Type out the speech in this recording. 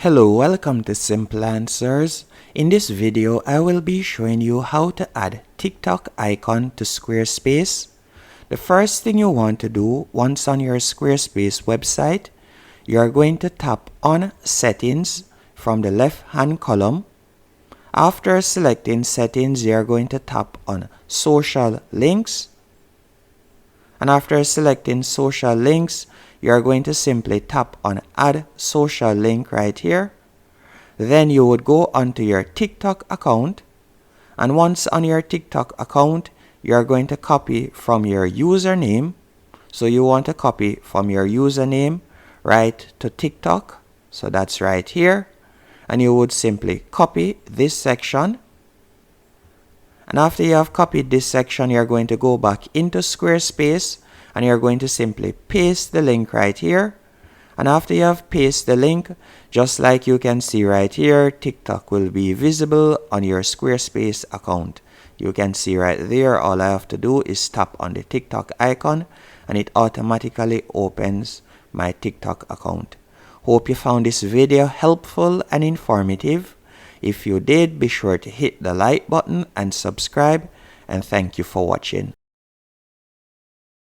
Hello, welcome to Simple Answers. In this video, I will be showing you how to add TikTok icon to Squarespace. The first thing you want to do once on your Squarespace website, you are going to tap on Settings from the left hand column. After selecting Settings, you are going to tap on Social Links. And after selecting Social Links, you are going to simply tap on Add Social Link right here. Then you would go onto your TikTok account. And once on your TikTok account, you are going to copy from your username. So you want to copy from your username right to TikTok. So that's right here. And you would simply copy this section. And after you have copied this section, you're going to go back into Squarespace and you're going to simply paste the link right here. And after you have pasted the link, just like you can see right here, TikTok will be visible on your Squarespace account. You can see right there, all I have to do is tap on the TikTok icon and it automatically opens my TikTok account. Hope you found this video helpful and informative. If you did, be sure to hit the like button and subscribe, and thank you for watching.